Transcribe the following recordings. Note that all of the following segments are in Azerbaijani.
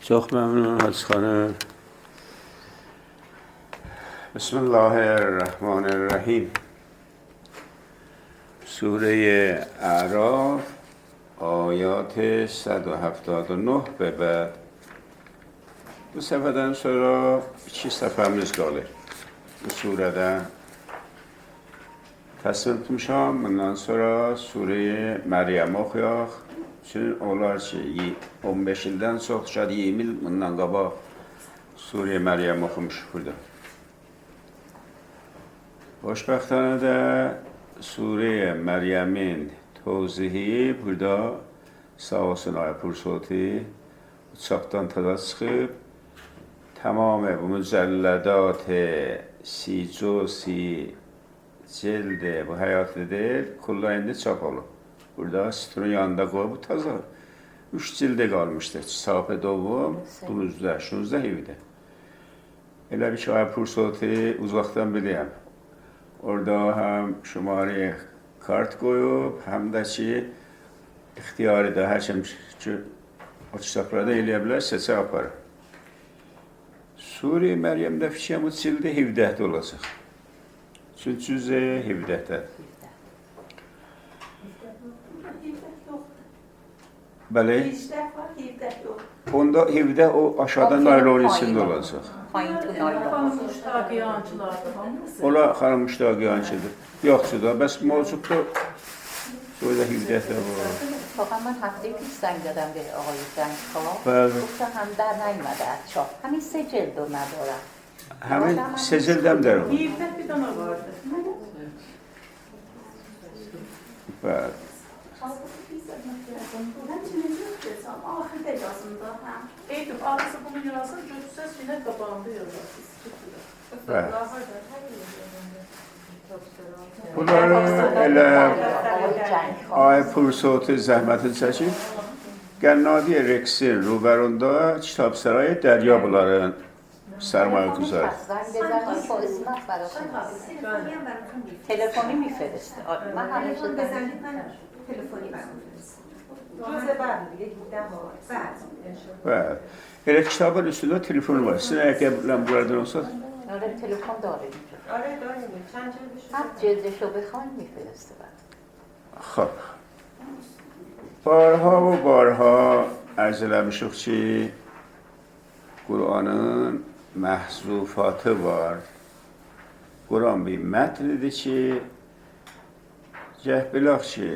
Çok memnunum Hacı Hanım. Bismillahirrahmanirrahim. Sure A'raf ayat 179 به بعد. Bu səfərdən sonra 2 səfərimiz qalır. Bu surədə təsvir etmişəm. Bundan sonra Sure Məryəm oxuyaq. Çünki onlar ki 15 ildən çox, şaid 20 il bundan qabaq Sure Məryəm oxumuşuq burada. Xoşbəxtانه də Sure Məryəmin توضیحی burada sağ olsun Ay Pursoti uçaqdan tada çıxıb tamam bu mücəllədat سی جو سی جلد bu həyatlıdır kullayında çap olub. Burada Sitrun yanında qoyub bu taza 3 cildə qalmışdır. Çap دوم 15 16 evdə. Elə bir ki Ay Pursoti uzaqdan biləyəm. Orada həm şumari kart qoyub, həm də ki ixtiyarı da hər kim ki o kitablarda eləyə bilər, seçə aparır. Sure Məryəmdə fikirəm o cildə 17 olacaq. Çünki cüzə 17-də. Bəli. Onda 17 o aşağıdan naylon içində olacaq. Ola xanım müştaqiyançıdır. Yoxdur da, bəs mövcudda böyle 17 var. واقعا من هفته پیش زنگ دادم به آقای جنگ‌خواه گفتم هم در نیومده از چاپ همین 3 جلد رو ندارم همین 3 جلدم در اون 17 bir dana vardı. بله Eğitim arası bunu yazın, cütsüz yine kapağında yazarsınız. بله bunları elə Ay Pursoti zəhmətin çəkib Qənnadı Reksin ruberunda Kitabsaray Dərya bunların sərmayə güzar. زنگ بزنید با اسمت براتون تلفنی میفرسته من همیشه بزنید من تلفنی برام میفرستم. روز بعد دیگه 17 بعد. Bəli. Elə kitabın üstündə telefon var. Sizin əgər buradan olsa آره تلفن داره اینجا آره داریم چند جلدش هر جلدش رو بخواین میفرسته بعد خب بارها و بارها عرض eləmişik ki Qur'anın məhzufatı var. Qur'an bir mətnidir ki gəh bilək ki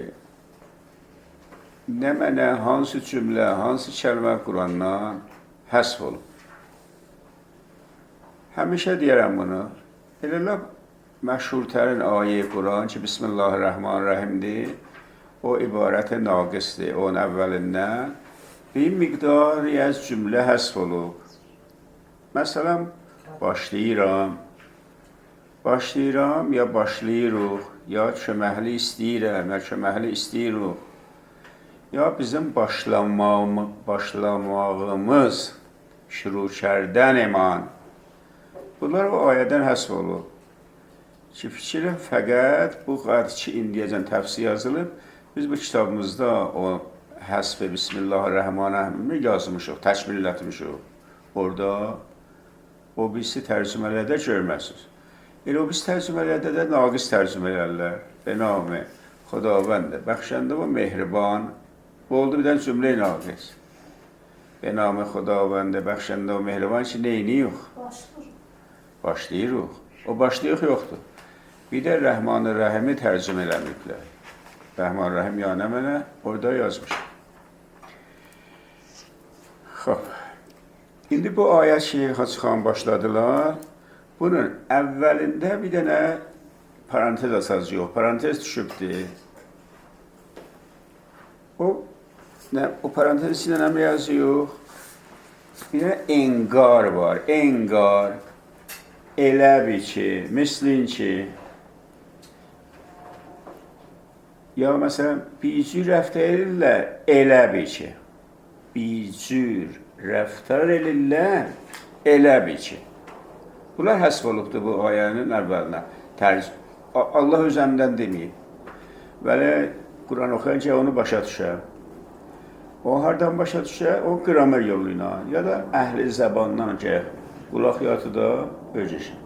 nə mənə hansı cümlə, hansı kəlmə Qur'andan həsf olub. Həmişə deyərəm bunu. Elə məşhurtərin ayə Qur'an ki Bismillahirrahmanirrahimdir. O ibarət naqisdir. Onun əvvəlindən bir miqdar az cümlə həsf olub. Məsələn, başlayıram ya başlayırıq, ya köməkli istəyirəm, ya köməkli istəyirik. Ya bizim başlamağımız şuru kərdən iman. Bunlar o ayədən həsf olub. Ki fikrim fəqət bu qədər ki indiyəcən təfsir yazılıb, biz bu kitabımızda o həsf Bismillahirrahmanirrahim yazmışıq, təkmil etmişik. Orada o birisi tərcümələrdə görməsiniz. Elə o birisi tərcümələrdə də naqis tərcümələrlər. Benamı Xudavənd, bəxşəndə və mehriban. Bu oldu bir dənə cümlə naqis. Benamı Xudavənd, bəxşəndə və mehriban ki neyiniyiq? Başlayırıq. O başlayıq yoxdur. Bir də Rəhmanir-Rəhimi tərcümə eləməklər. Rəhman-Rəhim ya nə mənə orada yazmış. Xoş. İndi bu ayət ki, Hacı xan başladılar. Bunun əvvəlində bir dənə parantez asacı yox. Parantez düşübdir. O parantez içində nə yazıyor? Bir dənə engar var. Engar. Elə bir ki, mislin ki ya məsələn, bicür rəftar edirlər, elə bir ki. Bicür rəftar edirlər, elə bir ki. Bunlar həsb olubdur bu ayənin əvvəlinə. Allah özəmdən deməyib. Bəli, Quran oxuyunca onu başa düşər. O hardan başa düşər? O qramer yolu ilə ya da əhli zəbandan ki, qulaqyatı da öcəşir.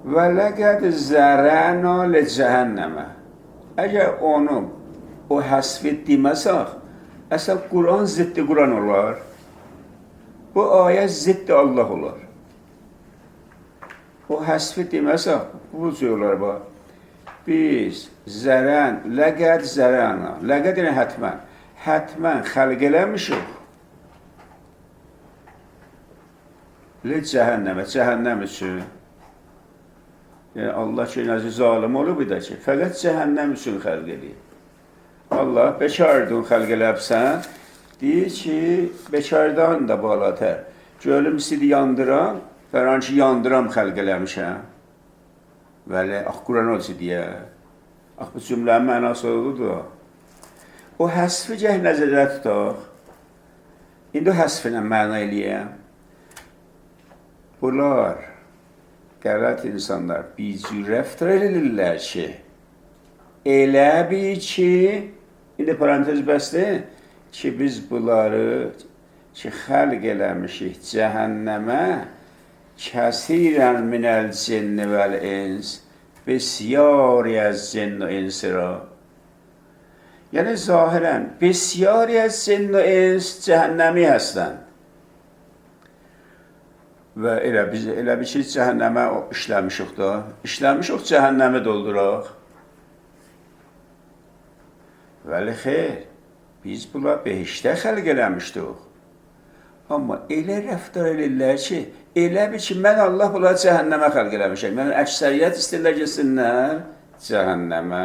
Və ləqəd zərəna li cəhənnəmə. Əgər onu o həsf etməsək, əsas Quran ziddi Quran olar. Bu ayə ziddi Allah olar. O həsf etməsək, bu cür olar bax. Biz zərən, ləqəd zərəna. Ləqəd yəni hətmən. Hətmən xəlq eləmişik. Li cəhənnəmə, cəhənnəm üçün. Yəni Allah ki, nəzi zalim olub da ki, fəqət cəhənnəm üçün xəlq eləyib. Allah bekardan xəlq eləbsən, deyir ki, bekardan da balatər. Gölüm sidi yandıram, fələn ki, yandıram xəlq eləmişəm. Vəli, Quran olsa deyə. Bu cümlənin mənası odur. O həsfi gəh nəzərdə tutaq. İndi o həsfinə məna eləyəm. Bunlar qələt insanlar bizcür rəftar edirlər ki, elə bil ki, indi parantez bəsdir ki, biz bunları ki, xəlq eləmişik cəhənnəmə, kəsirən minəl cinni vəl-ins, besyari az cinn və insi ra. Yəni, zahirən, besyari az cinn və ins cəhənnəmi həstən. Və elə bir şey cəhənnəmə işləmişik da. İşləmişik cəhənnəmi dolduraq. Vəli xeyr, biz bunlar behişdə xəlq eləmişdik. Amma elə rəftar edirlər ki, elə bir ki, mən Allah bunlar cəhənnəmə xəlq eləmişəm. Yəni, əksəriyyət istəyirlər gəlsinlər cəhənnəmə.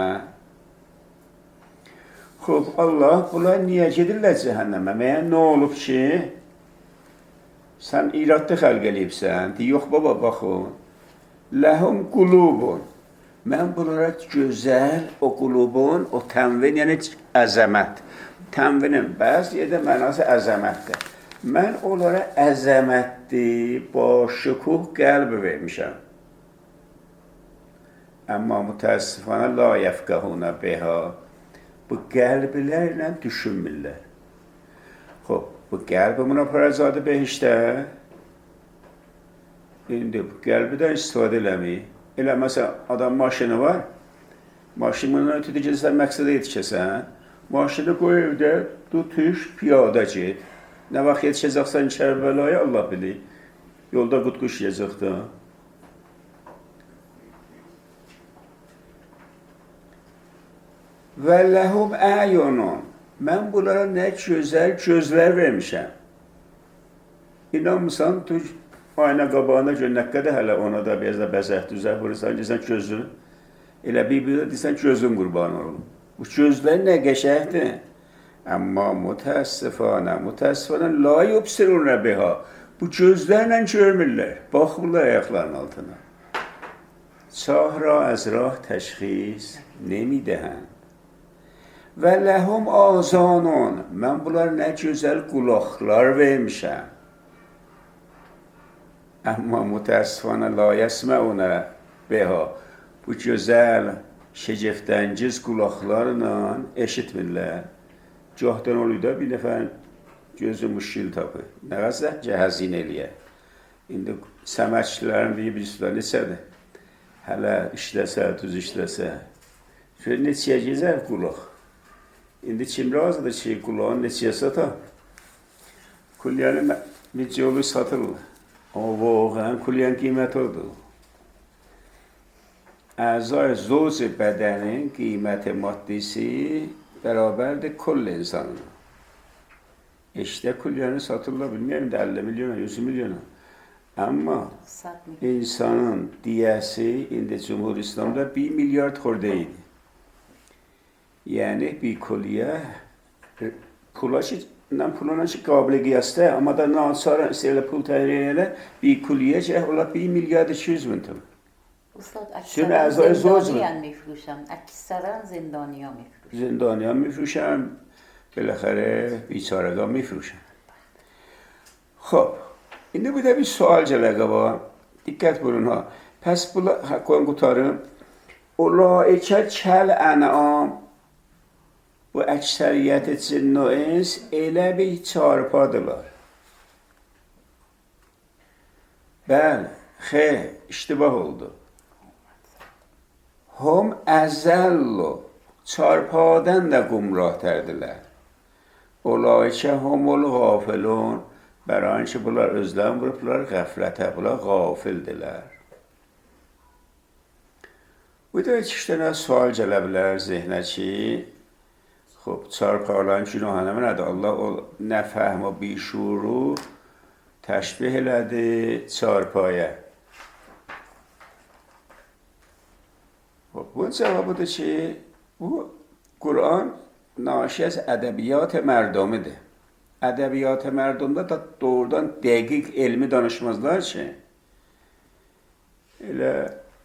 Xob, Allah bunlar niyə gedirlər cəhənnəmə? Məyən nə olub ki, sən iradlı xəlq eləyibsən, deyir, yox baba, baxın, ləhum qulubun, mən bunlara gözəl o qulubun, o tənvin, yəni əzəmət, tənvinin bəzi yerdə mənası əzəmətdir. Mən onlara əzəmətli, başıkuh qəlbi vermişəm. Amma mütəəssifənə la yəfqəhunə beha, bu qəlbilərlə düşünmürlər. Xob, bu qəlbi buna parazadı behişdə. İndi bu qəlbidən istifadə eləməyik. Elə məsələn, adam maşını var. Maşınından ötüdü gəlsən, məqsədə yetişəsən. Maşını qoy evdə, tutuş, piyada get. Nə vaxt yetişəcəksən Kərbəlaya, Allah bilir. Yolda qutquş yiyəcəkdə. Və ləhum əyunun. Mən bunlara nə gözəl gözlər vermişəm. İnanmısan, tu ayna qabağına gör, nə qədər hələ ona da biraz da bəzək düzək vurursan, deyirsən gözün. Elə bir-birdə deyirsən gözün qurban olun. Bu gözlər nə qəşəkdir. Amma mütəəssifənə la yubsirunə biha. Bu gözlərlə görmürlər. Baxırlar ayaqlarının altına. Çahra az rah təşxis nemidəhən. Və ləhum azanun. Mən bunlar nə gözəl qulaqlar vermişəm. Amma mütəəssifənə la yəsməunə biha. Bu gözəl, şəcəftəngiz qulaqlarla eşitmirlər. Cahdan oluyor da bir nəfər gözü müşkil tapır. Nə qədər cəhəzin eləyə. İndi səməkçilərin bir suda neçədir? Hələ işləsə, düz işləsə. Şöyle neçəyə gezər qulaq. İndi kim razıdır ki, qulağın neçəyə satar? Kulyanın neçə olur satırlar. Ama vaqən kulyan qiyməti odur. Əzay zoz bədənin qiyməti maddisi beraberdir kol insanın. İşte kulyanı satırlar, bilmiyorum da 50 milyona, 100 milyona. Ama insanın diyesi indi Cumhur İslam'da 1 milyar xordeydi. Yani bir kolye puluna qabili qiyasda, amma da naçara istəyirlər pul təhlil elə bir kolye ola 1 milyar 200 min تومان. استاد اکثرا زندانیان میفروشن. اکثرا زندانیان میفروشن. زندانیان میفروشن، بالاخره بیچارگان میفروشن. خب اینده بوده bir sual جلگه با dikkat buyurun ha. Pes bu hakkın kutarım. Ulaike kel en'am. bu əksəriyyət cin o ins elə bir çarpadılar. Bəli, xeyr, iştibah oldu. Hum əzəllu, çarpadan da qumrah tərdilər. Olaikə humul qafilun, برای اینکه bunlar özlərini vurublar qəflətə, bunlar qafildilər. Bu da iki dənə sual gələ bilər zehnə ki, xub, çarpaqların günahı nədir? Allah o nəfəhm o bişuru təşbih elədi çarpaya. Bu cevabıdır ki, bu Kur'an naşi az ədəbiyyat mərdamidir. Ədəbiyyat mərdumda da doğrudan dəqiq elmi danışmazlar ki, elə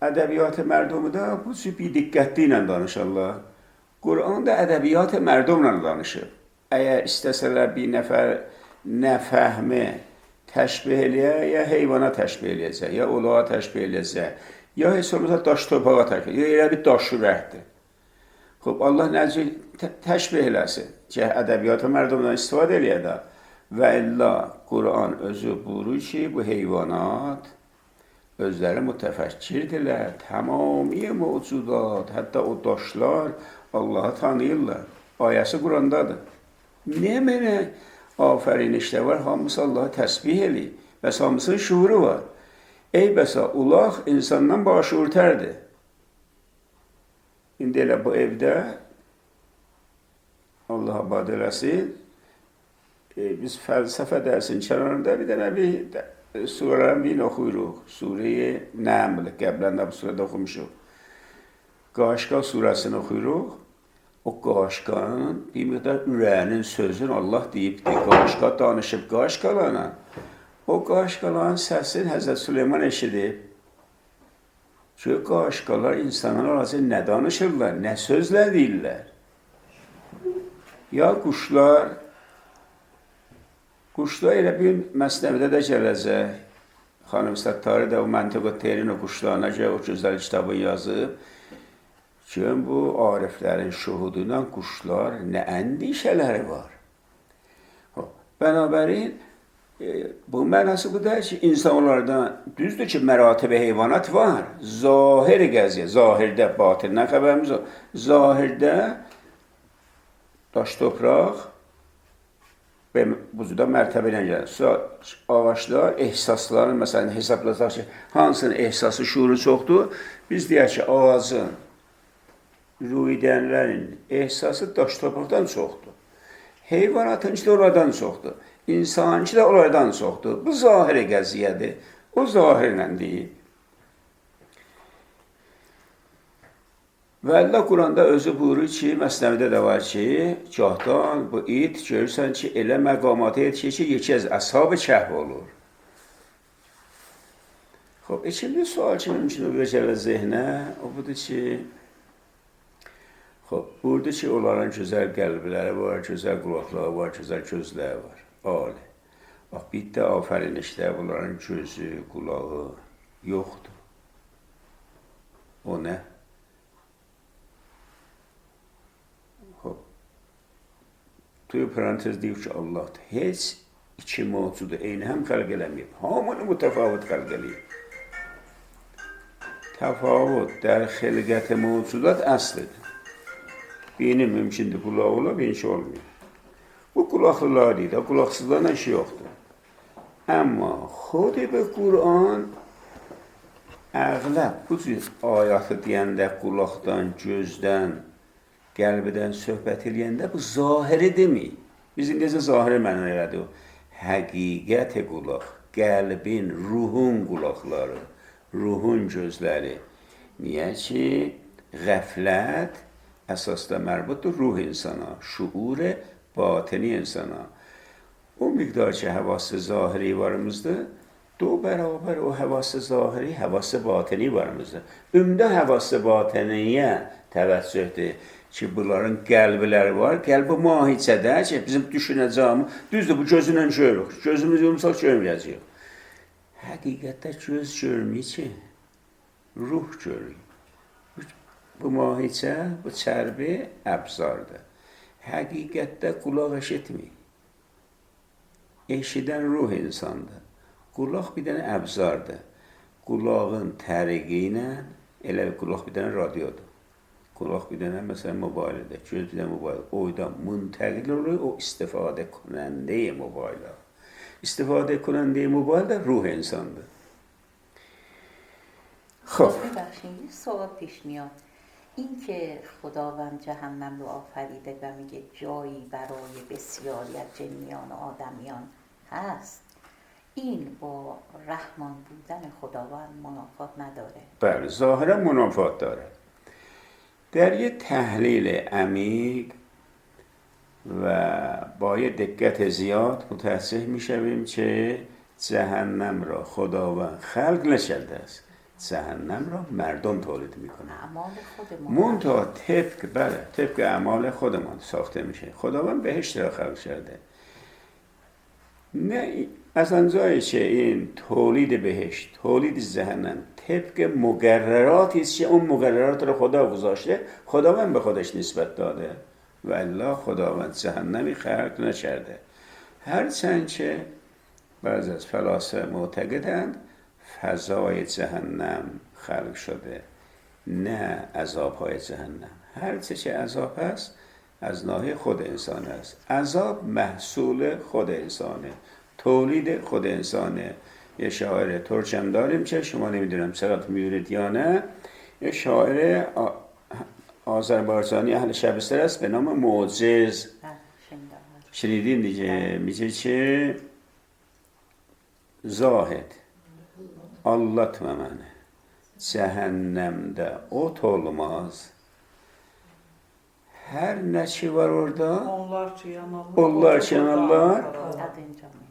ədəbiyyat mərdumu da bu cür bir diqqətli ilə danışırlar. Kur'an da ədəbiyyat mərdumla danışır. Əgər istəsələr bir nəfər nə fəhmi təşbih eləyə, ya heyvana təşbih eləyəcək, ya ulağa təşbih eləyəcək, ya heç olmasa daş torpağa təşbih eləyəcək, ya elə bir daş ürəkdir. Xub, Allah necə təşbih eləsin ki, ədəbiyyat mərdumdan istifadə eləyər də. Və illa Kur'an özü buyurur ki, bu heyvanat özləri mütəfəkkirdirlər, tamamiyə mövcudat, hətta o daşlar Allah'ı tanıyırlar. Ayəsi Kur'andadır. Nə mənə afərin işlə var, hamısı Allah'ı təsbih eləyir. Bəs hamısının şuuru var. Ey bəsa, ulaq insandan başuurtərdir. İndi elə bu evdə Allah abad eləsin, biz fəlsəfə dərsinin kənarında bir dənə surələrin birini oxuyuruq. Sure-i Nəml, qəblən də bu surədə oxumuşuq. Qaşqa surəsini oxuyuruq. O qaşqanın bir miqdar ürəyinin sözünü Allah deyibdir. Qaşqa danışıb qaşqalana. O qaşqaların səsini Həzrət Süleyman eşidib. Çünki qaşqalar insanlar arasında nə danışırlar, nə sözlər deyirlər. Ya quşlar elə bir məsnəvidə də gələcək. Xanım Səttari də o Məntiq-ı Terin o quşlarına görə o gözəl kitabı yazıb. Ki, bu ariflərin şuhuduyla quşlar nə əndişələri var. Bənabərin, bu mənası bu da ki, insanlardan düzdür ki, məratib heyvanat var. Zahir qəziyyə, zahirdə, batindən xəbərimiz var. Zahirdə daş topraq və bu da mərtəbə ilə gəlir. Ağaçlar, ehsasların, məsələn, hesablasaq ki, hansının ehsası, şuuru çoxdur, biz deyək ki, ağacın, ruidənlərin ehsası daş topraqdan çoxdur. Heyvanatınki də onlardan çoxdur. İnsanınki də onlardan çoxdur. Bu zahiri qəziyyədir. O zahirlə deyib. Və Allah Quranda özü buyurur ki, Məsnəvidə də var ki, gahdan bu it görürsən ki, elə məqamata yetişir ki, yekəz əshab-ı kəhv olur. Xob, ikinci sual ki, mümkün o gələ zehnə, o budur ki, xob, burada ki, onların gözəl qəlbləri var, gözəl qulaqları var, gözəl gözləri var. Ali. Bax, bir də afərin işlə, bunların gözü, qulağı yoxdur. O nə? Tuyu parantez deyib ki, Allah'dır. Heç iki mövcudu eyni həm xəlq eləməyib. Hamını mütəfavit xəlq eləyib. Təfavut, dər xilqət-i mövcudat əslidir. Birini mümkündür qulağı ola, birinci olmuyor. Bu qulaqlılar deyil, qulaqsızlarla işi yoxdur. Amma xudi be Qur'an əğləb bu cür ayatı deyəndə qulaqdan, gözdən, qəlbidən söhbət eləyəndə bu zahiri deməyik. Biz indicə zahiri mənə elədik o. Həqiqət-i qulaq, qəlbin, ruhun qulaqları, ruhun gözləri. Niyə ki, qəflət əsasda mərbutdur ruh insana, şuur-i batini insana. O miqdar ki, həvası zahiri varımızdır, دو برابر o həvası zahiri, həvası batini varımızdır. Ümdə həvası batiniyə təvəccühdür ki, bunların qəlbləri var. Qəlbi mahicədə ki, bizim düşünəcəyimiz, düzdür, bu gözünlə görürük. Gözümüz yumsaq görməyəcəyik. Həqiqətdə göz görməyir ki, ruh görür. Bu mahicə, bu çərbi əbzardır. həqiqətdə qulaq eşitmir. Eşidən ruh insandır. Qulaq bir dənə əbzardır. Qulağın tərigi ilə, elə qulaq bir dənə radiodur. Qulaq bir dənə məsələn mobaylıdır. Göz bir dənə mobayl. Oydan müntəqil olur o istifadə کننده موبایل. استفاده کننده موبایل در روح انسان ده. خب ببخشید یه سوال پیش میاد. این که خداوند جهنم رو آفریده و میگه جایی برای بسیاری از جنیان و آدمیان هست، این با رحمان بودن خداوند منافات نداره؟ بله ظاهرا منافات داره. در یه تحلیل عمیق و با یه دقت زیاد متوجه میشویم که جهنم را خداوند خلق نشده است. جهنم را مردم تولید میکنه. اعمال خودمون. منتها طبق اعمال خودمان ساخته میشه. خداوند بهشت را خلق کرده. نه از آنجایی که این تولید بهشت، تولید جهنم طبق مقرراتی است که اون مقررات رو خدا گذاشته، خداوند به خودش نسبت داده. و الا خداوند جهنمی خلق نکرده. هرچند که بعضی از فلاسفه معتقدند فضای جهنم خلق شده، نه عذاب‌های جهنم. هرچه که عذاب هست از ناحیه خود انسان است. عذاب محصول خود انسانه، تولید خود انسانه. یه شاعر ترک هم داریم که شما نمیدونم چقدر میدونید یا نه، یه شاعر آذربایجانی اهل شبستر است به نام معجز. شنیدین دیگه؟ میگه که زاهد anlatma beni. Cehennemde ot olmaz. Her ne ki var orada, onlar yanarlar,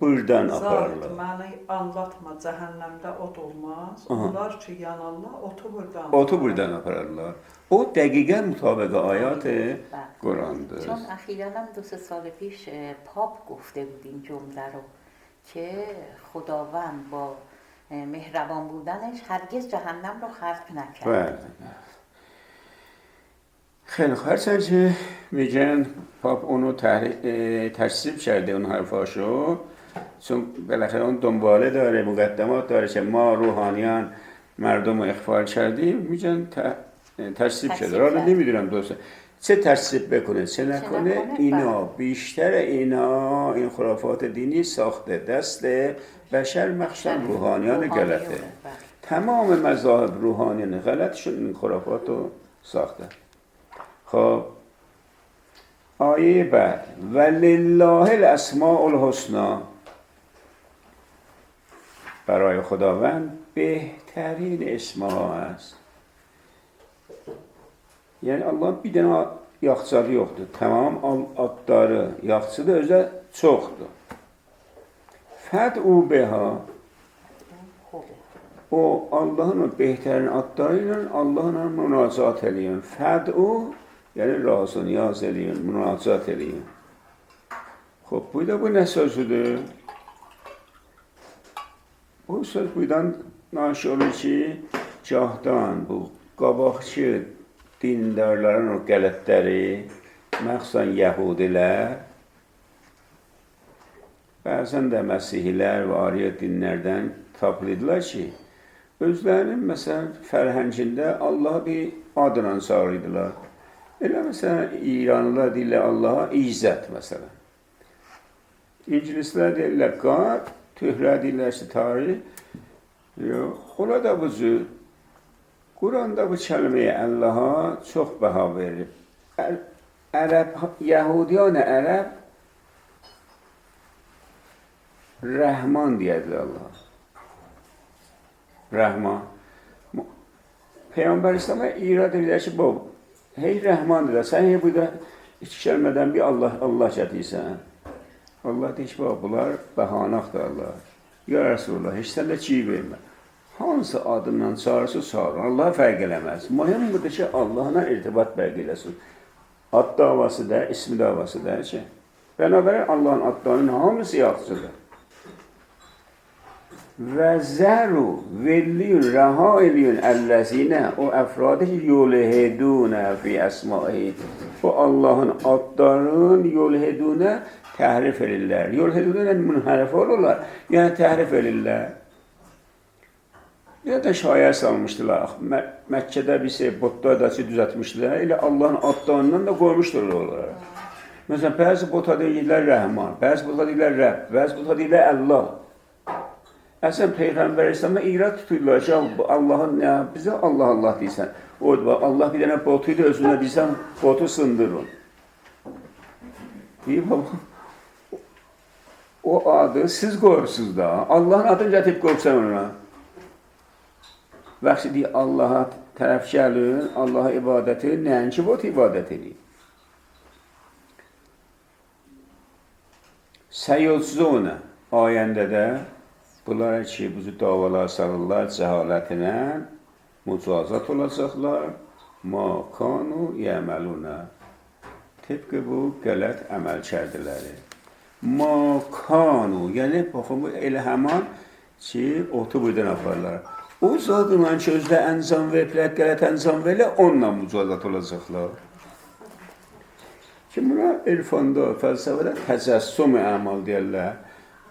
buradan aparırlar. Məni anlatma, cəhənnəmdə ot olmaz. Onlar ki yanarlar, otu buradan. Otu buradan aparırlar. O دقیقاً مطابق آیات قرآن. چون اخیراً هم 2-3 سال پیش پاپ گفته بود این جمله رو که خداوند با مهربان بودنش هرگز جهنم رو خلق نکرد. خیلی خوب. هرچند که میگن پاپ اونو تشریف کرده اون حرفاشو، چون بالاخره اون دنباله داره، مقدمات داره که ما روحانیان مردم رو اخفال کردیم، میگن تشریف شده. را نمیدونم دوسته چه تشریف بکنه چه نکنه، اینا بیشتر اینا این خرافات دینی ساخته دست بشر، مخصوصا روحانیان غلطه. تمام مذاهب روحانیان غلطشون این خرافات رو ساخته. خب آیه بعد ولله الاسماء الحسنا، برای خداوند بهترین اسمها است. Yəni Allah bir dənə yaxçıları yoxdur. Tamam adları, yaxçıdır, özə çoxdur. Fəd'u beha, o Allahın behterən adları ilə Allahla münacat eləyin. Fəd'u, yəni razı, niyaz eləyin, münacat eləyin. Xoş, bu nə sözüdür? Bu söz buradan naşi olur ki, gahdan bu qabaqçı dindarların o qələtləri, məxsusən Yəhudilər, bəzən də Məsihilər və ariya dinlərdən tapılırlar ki, özlərinin məsələn fərhəngində Allah'a bir adla çağırırdılar. Elə məsələn İranlılar deyirlər Allah'a İzzət məsələn. İngilislər deyirlər God, Türklər deyirlər ki tarih. Ola da bu cür. Kur'an'da bu kelimeyi Allah'a çok baha verir. Yahudiyan Ərəb Rəhman deyirlər Allah. Rəhman. Peyğəmbər İslam'a irad edirlər ki, bu hey Rəhman deyirlər. Sən hey burada iki kəlmədən bir Allah gətirsən. Allah deyir ki, bunlar bəhanaqdırlar. Ya Resulullah, heç sən də çiğ vermə. Hansı adından çağırsa çağırın. Allah'a fərq eləməz. Mühim budur ki, Allah'la irtibat fərq eləsin. Ad davası da, ismi davası da ki. Bənabərə Allah'ın adlarının hamısı yaxşıdır. و زرو ولیون رهایلیون الذین o افرادی یلحدون فی اسمائه o Allah'ın adlarının yulhedune tahrif edirlər. Yulhedune münhərif olurlar. Yəni tahrif edirlər. Ya da şaya salmışdılar. Məkkədə bir şey botlar da düzəltmişdilər. Elə Allah'ın adlarından da qoymuşdur oralara. Məsələn, bəzi bota deyirlər Rəhman, bəzi bota deyirlər Rəbb, bəzi bota deyirlər Allah. Əslən Peyğəmbər İslam'a irad tuturlar ki, Allah'ın bizə Allah Allah deyirsən. Orada Allah bir dənə botuydu özünə deyirsən, botu sındırın. Deyib o adı siz qoyursunuz da. Allah'ın adını gətirib qoyursan ona. Bəxşi deyir Allah'a tərəf gəlin, Allah'a ibadəti, nəinki bot ibadət edin. Səyolsuzuna ayəndə də bunlara ki, bu davalar salırlar cəhalətinə mücazat olacaqlar. Ma kanu yəməluna. Tıpkı bu qələt əməlkərdiləri. Ma kanu, yəni baxın bu elə həman ki, otu buradan aparlar. O zadla ki, özdə əncam verilər, qələt əncam verilər, onunla mücazat olacaqlar. Ki, buna irfanda, fəlsəfədə təcəssüm-i əmal deyərlər.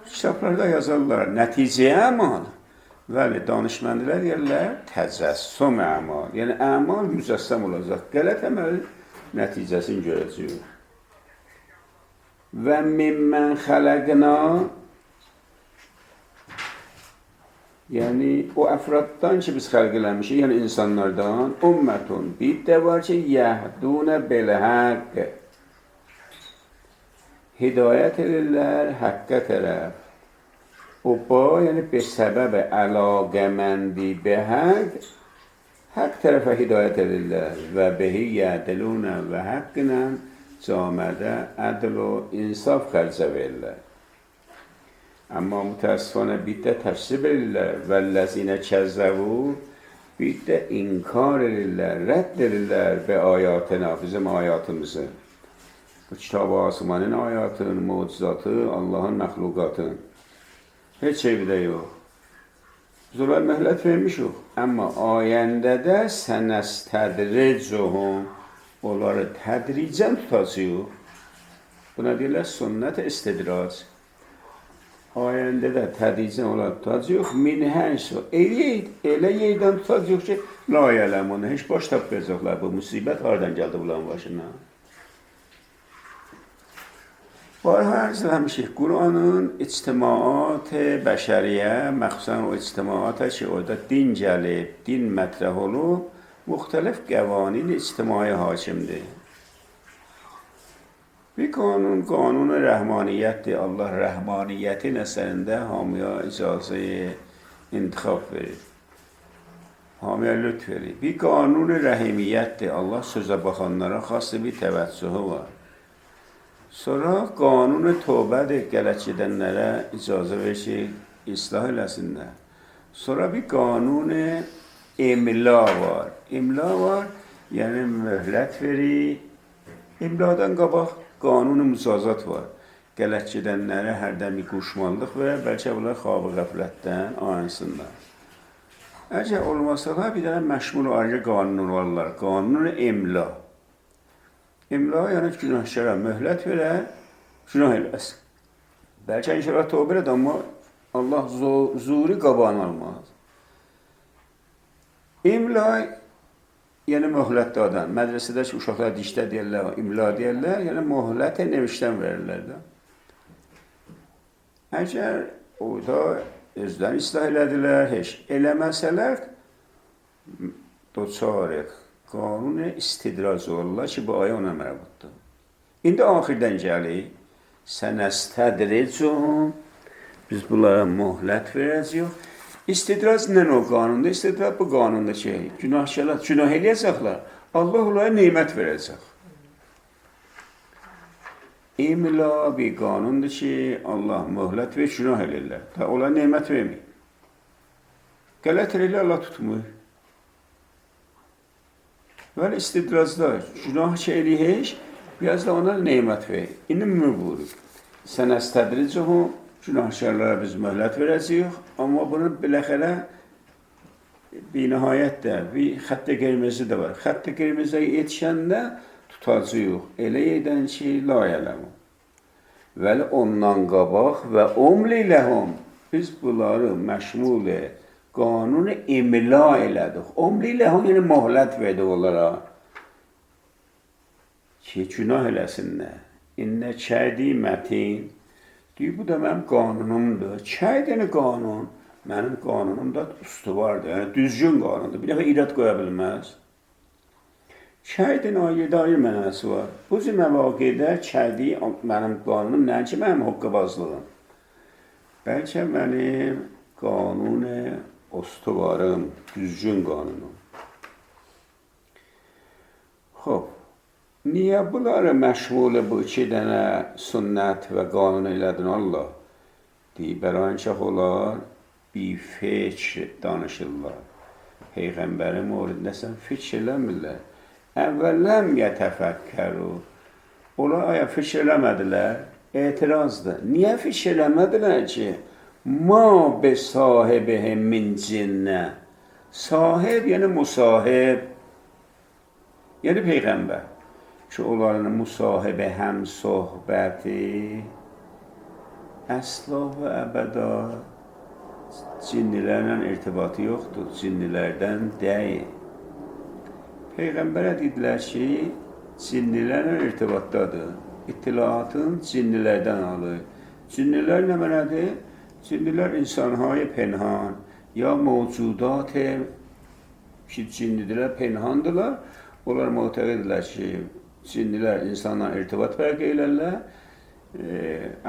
Kitablarda yazarlar, nəticə əmal. Bəli, danışmənlər deyərlər, təcəssüm-i əmal. Yəni, əmal mücəssəm olacaq. Qələt əməl nəticəsini görəcək. Və mimmən xələqna, yəni, o əfraddan ki, biz xəlq eləmişik, yəni insanlardan, ümmətun, bir də var ki, yəhdunə bil-haqq. Hidayət edirlər həqqə tərəf. O ba, yəni bir səbəb əlaqəməndi be haqq, haqq tərəfə hidayət edirlər və behi yədilunə və haqqınə camiədə ədl o insaf xərcə verirlər. Amma mütəəssifانə bir də təfsir edirlər və ləzinə kəzzəvu, bir də inkar edirlər, rədd edirlər be ayatına, bizim ayatımızı. Bu kitab-ı asmanın ayatın, mucizatı, Allah'ın məxluqatın. Heç şey bir də yox. Biz onlara möhlət vermişik. Amma ayəndə də sənəstədricuhum, onları tədricən tutacaq. Buna deyirlər sünnət istidrac. Ayəndə də tədricən onları tutacaq. Min hənsə, elə yerdən tutacaq ki, la yələmunu, heç baş tapmayacaqlar. Bu musibət hardan gəldi bunların başına? بارها عرض همیشه قرآن اجتماعات بشریه مخصوصا و اجتماعات که دین جلب دین مطرح ولو مختلف قوانین اجتماعی حاکم ده bir قانون رحمانیت Allah rəhmaniyyətin əsərində hamıya icazə intikhab verir. Hamıya lütf verir. Bir qanun rəhimiyyətdir. Allah sözə baxanlara xas bir təvəccühü var. Sonra qanun-ı tövbədir, qələt edənlərə icazə verir ki, islah eləsinlər. Sonra bir qanun-ı imla var. İmla var, yəni möhlət verir. İmladan qabaq qanun-ı mücazat var. Qələt edənlərə hərdən bir quşmanlıq verir, bəlkə bunlar xab-ı qəflətdən ayınsınlar. Əgər olmasa da bir dənə məşmul ayrı qanun varlar. Qanun-ı imla. İmla yəni günahkara möhlət verər, günah eləsin. Bəlkə inşallah tövbə edir, amma Allah zuri qabağını almaz. İmla, yəni möhlətdə adam. Mədrəsədəki uşaqlar dişdə deyərlər, imla deyərlər, yəni möhlətə nevişdən verirlər də. Əgər orada özləri islah elədilər, heç eləməsələr, doçarıq. Qanun-ı istidrac olurlar ki, bu ayə ona mərbutdur. İndi axirdən gəlir, sənəstədricuhum, biz bunlara möhlət verəcəyik. İstidrac nə o qanunda? İstidrac bu qanunda ki, günahkarlar, günah eləyəcəklər, Allah onlara nemət verəcək. İmla bir qanundur ki, Allah möhlət verir, günah eləyirlər. Onlara nemət vermir. Qələt eləyirlər, Allah tutmur. Vəli istidracda günah eləyir, biraz da ona nemət verir. İndi mübürük. Sənəstədricuhum, Günahkarlara biz möhlət verəcəyik, amma bunun biləxərə bir nihayətdə bir xətt-i qırmızı da var. Xətt-i qırmızıya yetişəndə tutacağıq. Elə edən ki, la yələmu. Vəli ondan qabaq və umli ləhum. Biz bunları məşmul qanunu imla elədik. Umli ləhum yəni möhlət verdik onlara. Ki, günah eləsinlər. İnnə kərdi mətin. Deyir, bu da mənim qanunumdur. Kəydini qanun, mənim qanunum da üstüvardır. Yəni, düzgün qanundur. Bir dəfə irad qoya bilməz. Kəydin ayırda ayrı mənası var. Bu cür məvaqidə kəydi mənim qanunum, nə ki, mənim hoqqabazlığım. Bəlkə mənim qanun üstüvarım, düzgün qanunum. Xob. Niyə bunları məşğul bu iki dənə sünnət və qanun elədin Allah? Deyir, bərancaq olar, bir fikr danışırlar. Peyğəmbərin moridində sən fikr eləmirlər. Əvvələm yətəfəkkəru. Onlar aya fikr eləmədilər, etirazdır. Niyə fikr eləmədilər ki? Ma be sahibihim min cinnə. Sahib, yəni musahib, yəni Peyğəmbər. Ki, onların müsahibə həm sohbəti əsla və əbəda cinnilərlə irtibatı yoxdur, cinnilərdən deyil. Peyğəmbərə dedilər ki, cinnilərlə irtibatdadır, ittilaatın cinnilərdən alır. Cinnilər nə mənədir? Cinnilər insanhay penhan, ya mevcudat ki, cinnidirlər, penhandırlar, onlar mütəqiddirlər ki, cinnilər insanla irtibat bərqə elərlər,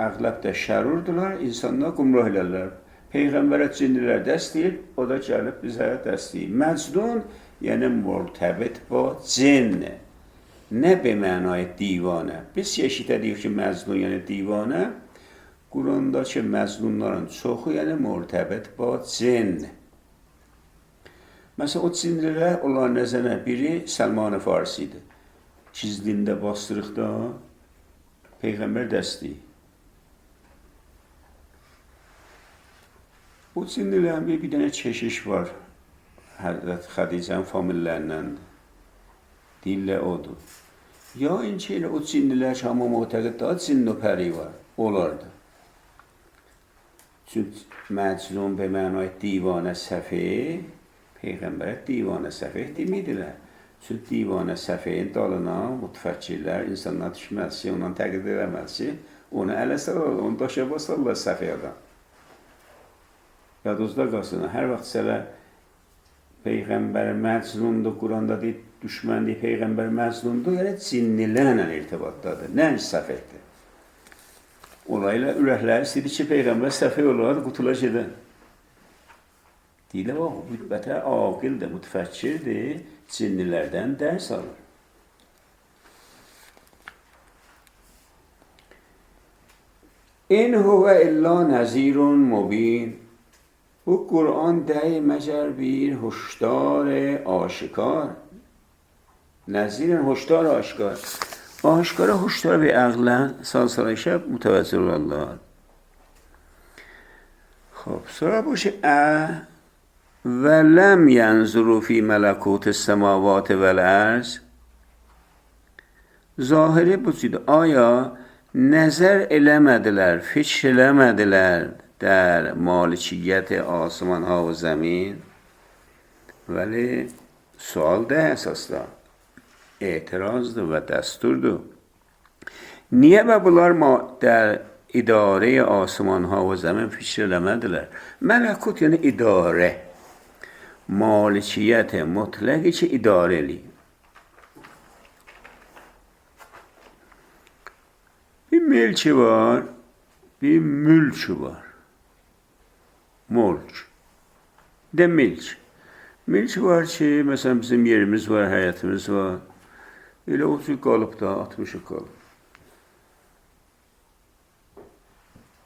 əqləb də şərurdular, insanlar qumrah elərlər. Peyğəmbərə cinnilər dəst deyil, o da gəlib bizə dəst deyil. Məcnun, yəni mürtəbit bu cinn. Nə be mənayı divanə? Biz eşitədik ki, məcnun, yəni divanə, Qurandakı məcnunların çoxu, yəni mürtəbit bu cinn. Məsələn, o cinnilər, onların nəzərə biri Səlman-ı Farisidir. Gizlində bastırıqda Peyğəmbər dəsti. O cinnilərin bir dənə çeşiş var. Həzrət Xədicənin famillərindən. Dillə odur. Ya inki elə o cinnilər ki, amma mütəqiddə cinn o pəri var. Olardı. Çünki məcnun be mənayı divanə səfih, Peyğəmbərə divanə səfih demidilər. Çünki divanə səfeyin dalına mütəfəkkirlər, insanlar düşməz ki, ondan təqdir eləməz ki, onu ələ salarlar, onu daşa basarlar səfiyədən. Yadınızda qalsın, hər vaxt sələ Peyğəmbər məcnundur, Quranda deyil, düşmən deyil, Peyğəmbər məcnundur, yəni cinnilərlə irtibatdadır, nəinki səfihdir. Olayla ürəkləri istəyir ki, Peyğəmbər səfih olaraq qutula gedən. Deyilə, o, mütbətə aqildir, mütəfəkkirdir, cinnilərdən dərs alır. İn huvə illa nəzirun mubin. Bu Qur'an deyil məgər bir huşdar aşikar. Nəzirun huşdar aşikar. Aşikara huşdar və əqlən salsalaşə mütəvəzzir olarlar. Xob, sonra bu şey və ləm yənzuru fi mələkut səmavat vəl-ərz. Zahiri bu cüdür. Aya nəzər eləmədilər, fikr eləmədilər در مالکیت آسمان ها و زمین. ولی سوال ده اساسda اعتراضdır və dəsturdur. Niyə və bunlar در idarə آسمان ها و زمین fikr eləmədilər? Mələkut yəni idarə. Malikiyyət mütləqi ki idarə eləyir. Bir mülki var, bir mülk var. Mülk. De mülk. Mülk var ki, mesela bizim yerimiz var, həyatımız var. Elə o cür qalıb da, 60'ı qalıb.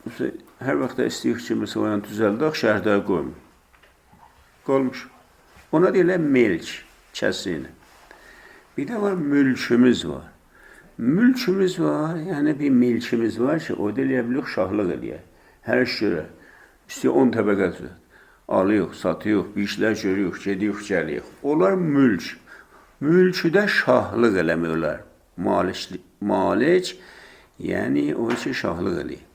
Mesela, hər vaxt da istəyik ki, mesela, yəni, düzəldək, şəhərdə qoymuş. Qalmış. Ona deyirlər mülk, kəsin. Bir də var, mülkümüz var. Mülkümüz var, yəni bir mülkümüz var ki, o da eləyə bilir, şahlıq eləyək. Hər iş görər. İstəyir 10 təbəqə düzət. Alıyıq, satıyıq, bir işlər görürük, gedirik, gəlirik. Onlar mülk. Mülküdə şahlıq eləmək olar. Malik, yəni o ki, şahlıq eləyir.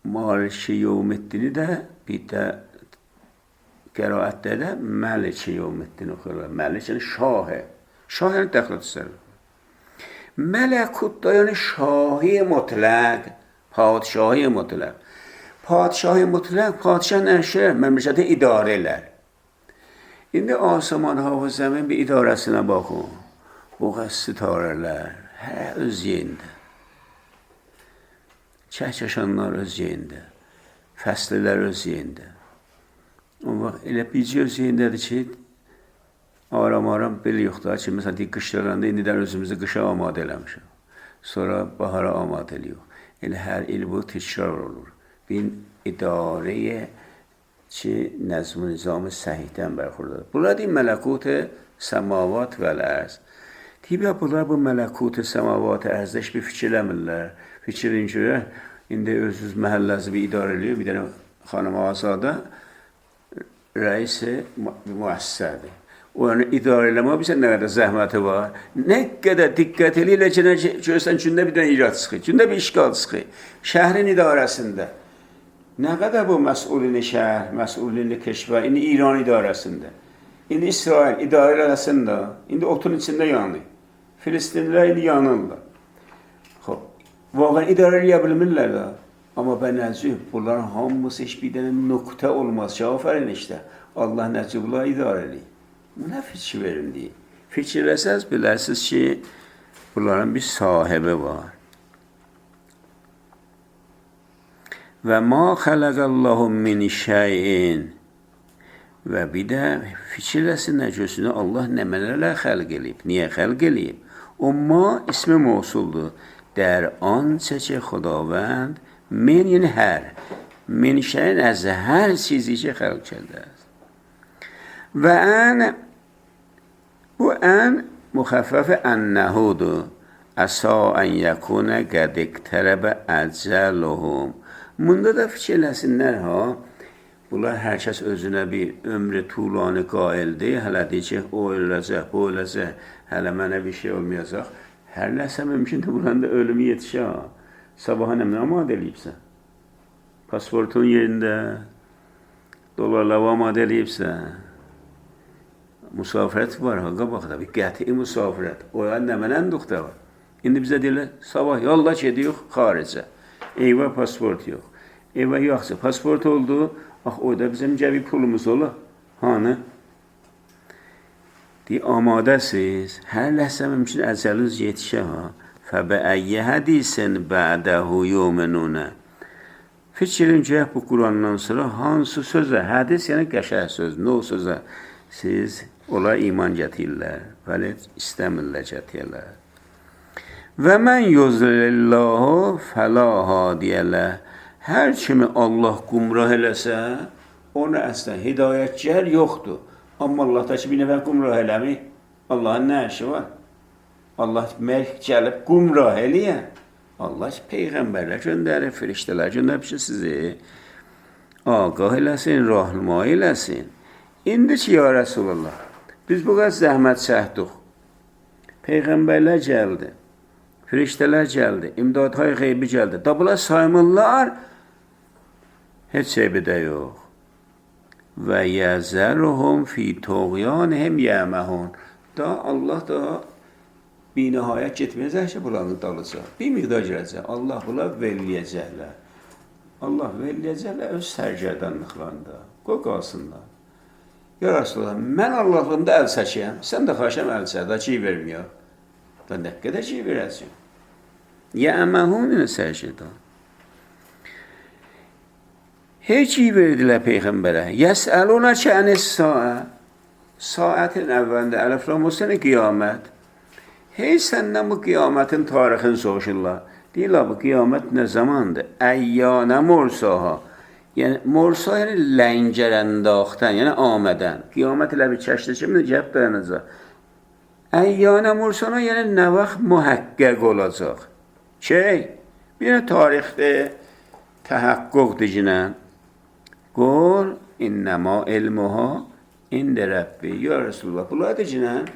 Maliki Yevmiddini də bir də qiraətdə də Maliki Yevmiddini oxuyurlar. Malik yəni şahı. Şah yəni dəxlə təsərrüf. Mələkut da yəni şahi mutlaq, padişahi mutlaq. Padişahi mutlaq, padişah nəşə məmləkəti idarə elər. İndi asamanha və zəmin bir idarəsinə baxın. O sitarələr, öz yerində. Kəhkəşanlar öz yerində. Fəslilər öz yerində. O vaxt elə bircə öz yerindədir ki, aram belə yoxdur ki, məsələn, qışlarında indidən özümüzü qışa amadə eləmişəm. Sonra bahara amadə eləyiyor. Elə hər il bu təkrar olur. Bir idarəyə ki, nəzm-i nizam-ı səhihdən bərxurdadır. Bunlar deyil, mələkut-i səmavat və ərz. Deyib, bunlar bu mələkut-i səmavat-ı ərzdə bir fikirləmirlər. Fikrin görə, indi özünüz məhəlləzi bir idarə eləyor. Bir dənə xanım Azadə rəisi müəssisədir. O yəni idarə eləmək bilsən nə qədər zəhməti var. Nə qədər diqqət eləyirlə ki, görürsən gündə bir dənə irat çıxır, gündə bir işgal çıxır. Şəhrin idarəsində. Nə qədər bu məsulini şəhər, məsulini keşvər, indi İran idarəsində. İndi İsrail idarəsində, indi otun içində yanır. Filistinlər indi yanırlar. Vaqən idarə eləyə bilmirlər də. Amma bən nəzüb, bunların hamısı heç bir dənə nöqtə olmaz. Şafərin işdə. Allah nəzüblər idarə eləyir. Nə fikir verin deyil. Fikirləsəz biləsiniz ki, bunların bir sahibi var. Və ma xələqəllahu min şeyin. Və bir də fikirləsin nə görsünü Allah nəmələrlə xəlq eləyib. Niyə xəlq eləyib? O ma ismi mevsuldur. در آنچه که خداوند من یعنی هر من شأن از هر چیزی که خلق کرده است و ان و ان مخفف انه دو عسا ان یکون قد اقترب اجلهم bunda da fikirləsinlər ha. Bunlar hər kəs özünə bir ömrü tulanı qaildir. Hələ deyir ki, o öləcək, bu öləcək, hələ mənə bir şey olmayacaq. Hər nəsə mümkündür, bundan da ölümü yetişə. Sabaha nəmlə amadə eləyibsə. Pasportun yerində, dolarla amadə eləyibsə. Musafirət var, ha, qabaqda bir qəti musafirət. O yan nəmələnduq da var. İndi bizə deyirlər, sabah yolla gedirik xaricə. Eyvə pasport yox. Eyvə yoxsa pasport oldu, orada bizim cəbi pulumuz olur. Hanı? Deyir, amadəsiz, hər ləhsə mümkün əcəliniz yetişə ha. Fəbəəyyə hədisən bəədəhu yu'minunə. Fikrin ki, bu Qurandan sonra hansı sözə, hədis yəni qəşəh söz, nə sözə siz ola iman gətirlər, vəli istəmirlər gətirlər. Və mən yuzlillahu fəla hadiyələ. Hər kimi Allah qumrah eləsə, ona əslən hidayətçilər yoxdur. Amma Allah da ki, bir nəfər qumrah eləmir. Allahın nə işi var? Allah məlk gəlib qumrah eləyən. Allah ki, peyğəmbərlər göndərir, firiştələr göndərib ki, sizi ağah eləsin, rahnuma eləsin. İndi ki, ya Rəsulullah, biz bu qədər zəhmət çəkdik. Peyğəmbərlər gəldi. Firiştələr gəldi, imdadhay qeybi gəldi. Da bunlar saymırlar, heç şey bir də yox. Və yəzəruhum fi toğyanihim yəməhun. Da Allah da bir nihayət getməyəcək ki, buranı dalacaq. Bir miqdar girəcək. Allah bunlar verləyəcəklər. Allah verləyəcəklər öz sərgərdanlıqlarında. Qoy qalsınlar. Ya Rasulallah, mən Allahlığımda əl çəkəyəm, sən də xaşəm əl çək, da ki verməyək. Da nə qədər ki verəcək. Yəməhun ilə sərgərdan. Heç iyi verdilər Peyğəmbərə. Yəsəluna ki, ənis saə. Saətin əvvəlində əliflam olsana qiyamət. Hey səndən bu qiyamətin tarixini soruşurlar. Deyirlər, bu qiyamət nə zamandır? Əyyanə morsaha. Yəni, morsa yəni ləngərəndaqdən, yəni amədən. Qiyamət ilə bir kəşdə kimi gəb dayanacaq. Əyyanə morsana yəni nə vaxt mühəqqəq olacaq. Şey, Bir tarixdə təhəqqüq deyilən. Qul innəma ilmuha ində Rəbbi. Ya Resulullah, bunlar deyilən,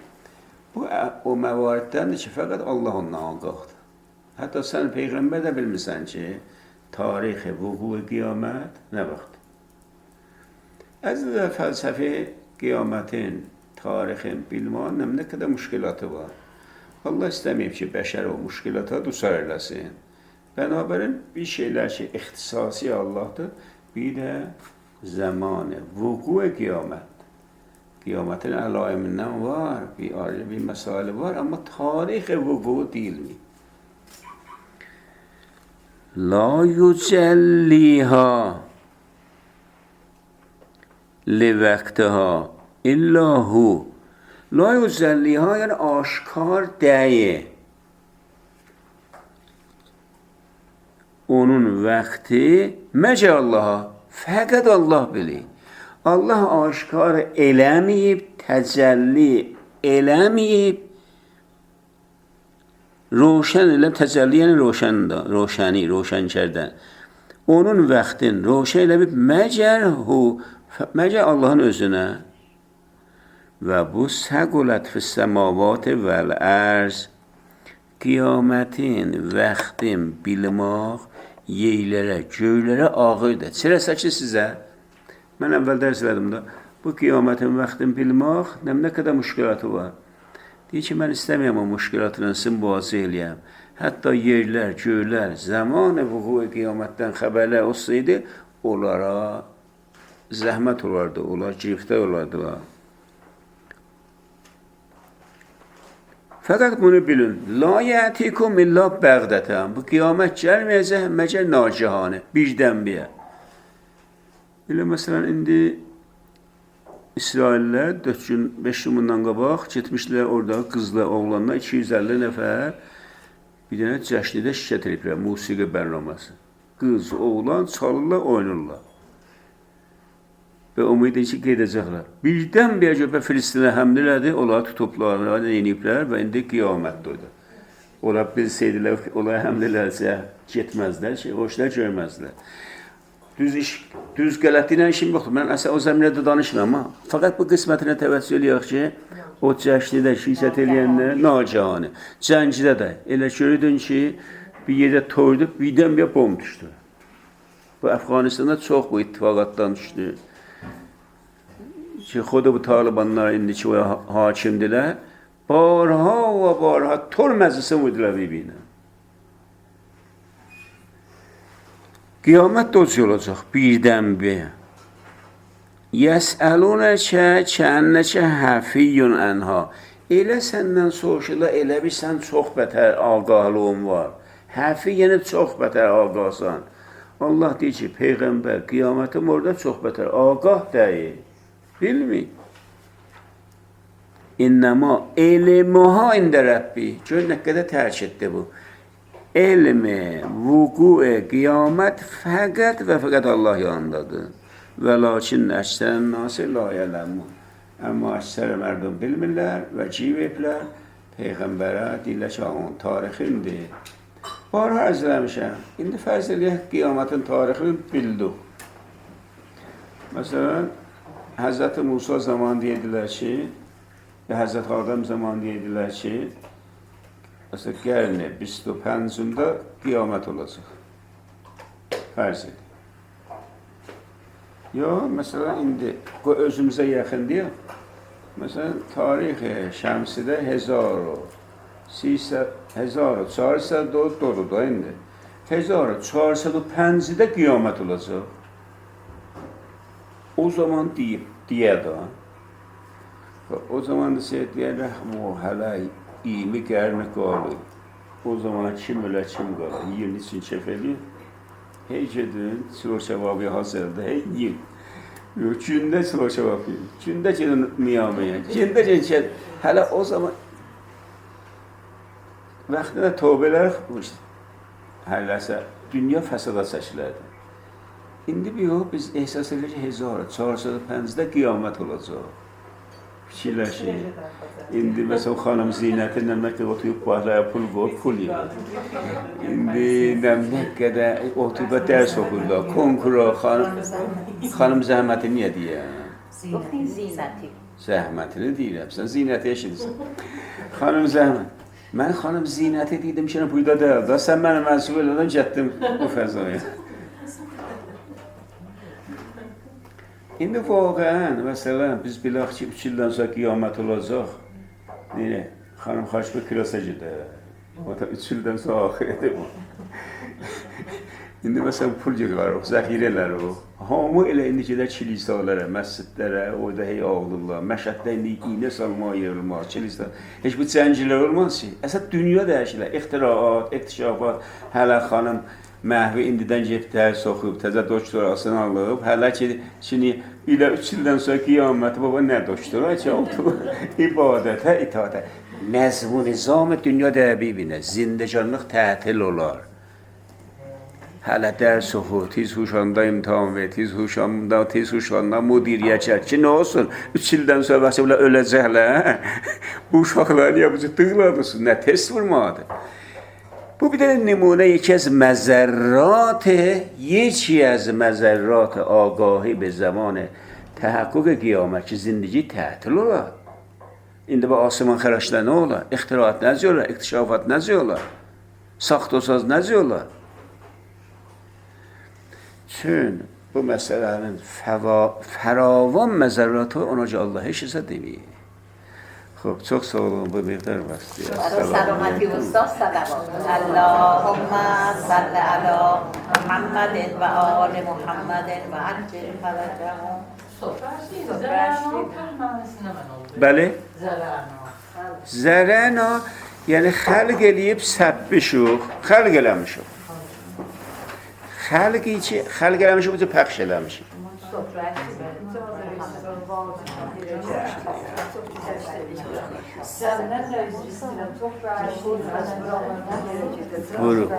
bu o məvaridəndir ki, fəqət Allah ondan ağaqdır. Hətta sən Peyğəmbər də bilmirsən ki, tarixi vuku qiyamət nə vaxt? Əzizə fəlsəfi qiyamətin, tarixin, bilmanın nə qədər müşkilatı var. Allah istəməyib ki, bəşər o müşkilata düçar eləsin. Bənabərin bir şeylər ki, ixtisasi Allahdır, bir də zamanı, vuku qiyamət. Qiyamətin əlayimindən var, bir məsələ var, amma tarixi vuku deyilmir. La yücəlliha li vəqtiha illahu. La yücəlliha yəni aşkar deyil. Onun vaxtı məcə Allaha, fəqət Allah bilir. Allah aşkar eləməyib, təcəlli eləməyib, roşən elə, təcəlli yəni roşəni, roşənkərdən. Onun vaxtın roşən eləməyib, məcər Allahın özünə. Və bu səqulət fis-səmavat vəl-ərz, qiyamətin, vaxtın bilmək, yerlərə, göylərə ağırdır. Çirəsə ki sizə, mən əvvəl dərs elədim da, bu qiyamətin, vaxtın bilmək, nə qədər müşkilatı var. Deyir ki, mən istəməyəm o müşkilatını simboğazı eləyəm. Hətta yerlər, göylər, zamanı vuku qiyamətdən xəbərlər olsaydı, onlara zəhmət olardı, onlar girifdə olardılar. Fəqət bunu bilin, la yətikum illa bəğdətən. Bu qiyamət gəlməyəcək, məcər nacihanə, birdən-birə. Elə məsələn, indi İsraillər 4 gün, 5 gün bundan qabaq getmişlər orada qızla, oğlanla 250 nəfər bir dənə cəşnidə şikət ediblər, musiqi bərnaməsi. Qız, oğlan çalırlar, oynurlar. Və ümid ki, qeydəcəklər. Birdən bir göbə Filistinə həmd elədi, onları tutublar, yeniblər və indi qiyamətdir. Onlar bilsəydilər, onları həmd eləsə, getməzlər ki, hoşlar görməzlər. Düz qələtli ilə işim yoxdur. Mən əsə o zəminədə danışmam, amma fəqət bu qismətinə təvəccüh eləyək ki, o cəşnidə şiysət eləyənlər nacihanə. Cəngidə də elə görürdün ki, bir yerdə toydu, birdən bir bomb düşdü. Bu Əfqanistanda çox bu ittifaqatdan düşdü. Ki, xudu bu Talibanlar indi ki, hakimdilər, barha və barha tor məclisi vurdular bir-birinə. Qiyamət doz olacaq, birdən bir. Yəsəlunəkə kənnəkə həfiyyun ənha. Elə səndən soruşurlar, elə bir sən çox bətər ağahlığın var. Həfi yəni çox bətər ağasan. Allah deyir ki, Peyğəmbər, qiyamətim orada çox bətər ağah deyil. Bilmi? İnnəma elmuha ində Rəbbi. Gör nə qədər tərk etdi bu. Elmi, vuku, qiyamət fəqət və fəqət Allah yanındadır. Və lakin əksərən nasi la yələmun. Amma əksər mərdum bilmirlər və civiblər Peyğəmbərə deyirlər ki, onun tarixindir. Barha əzləmişəm. İndi fərz eləyək qiyamətin tarixini bildik. Məsələn, Həzrəti Musa zamanı deyildilər ki, və Həzrəti Adəm zamanı deyildilər ki, məsələn, qərni 25-cündə qiyamət olacaq. Fərz edir. Yox, məsələn, indi özümüzə yaxın deyil. Məsələn, tarixi şəmsidə 1404-də indi. 1405-də qiyamət olacaq. O zaman deyə da, o zaman da deyərlər, hələ 20 qərni qalır. O zaman kim ölə, kim qalır, 20 üçün kef edir. Hey gedin, çilo kəbabı hazırdır, hey yiyin. Gündə çilo kəbabı yiyin, gündə gedin miyaməyə, gündə gedin, hələ o zaman vaxtında tövbələr həlləsə, dünya fəsada çəkilərdi. İndi bir yox, biz ehsas edirik ki, 1405-də qiyamət olacaq. kiçikləşir. İndi məsələn xanım Zinəti nə qədər oturub bağlaya pul qoyub pul yığır. İndi nə qədər oturub dərs oxuyurlar. Konkura xanım zəhməti niyə deyir? گفتین زینتی Zəhmətini deyirəm. Sən Zinəti eşidirsən. Xanım zəhmət. Mən xanım Zinəti dedim ki, burada deyil. Da sən mənə mənsub elədən getdim bu fəzaya. İndi vaxtən, məsələn, biz bilək ki, 3 ildən sonra qiyamət olacaq. Necə? Xanım Xaçlı kirasa gedir. O da 3 ildən sonra axirədir bu. İndi məsələn, pul yığarıq, zəxirələr o. Hamı elə indi gedər kilisalara, məscidlərə, orada hey ağlırlar. Məşəddə indi iynə salmağa yığılmaq, kilisa. Heç bu cəngilər olmaz ki. Əsas dünya dəyişilər, ixtiraat, iktişafat. Hələ xanım Məhvi indidən gedib dərs oxuyub, təzə doktorasını alıb, hələ ki, şimdi ilə 3 ildən sonra qiyaməti, baba nə doktora ki, oldu? İbadətə, itaətə. Nəzm-i-nizam dünya dəbibinə, zindəcanlıq tətil olar. Hələ dərs oxu, tez huşanda imtihan ver, tez huşanda müdiriyyət çək ki, nə olsun? 3 ildən sonra bəsəblə öləcəklər. Bu uşaqlar niyə bu dıqladırsın, nə test vurmalıdır? Bu bir de نمونه یکی از مذرات آگاهی به زمان تحقق قیامت که زندگی تعطیل olar. İndi bu asman xərəşlər nə olar? İxtiraat necə olar? İktişafat necə olar? Saxtosaz necə olar? Çün bu məsələnin fəravan məzərratı ona ki Allah heç kəsə demir. خب çok sağ olun bu miqdar vaxtı. برای سلامتی استاد صلوات اللهم صل علی محمد و آل محمد و عجل فرجهم. Bəli? Zərəna yəni xəlq eləyib səbbişuq, xəlq eləmişuq. Xəlq eləmişuq, bu pəxş eləmişuq. Buyurun.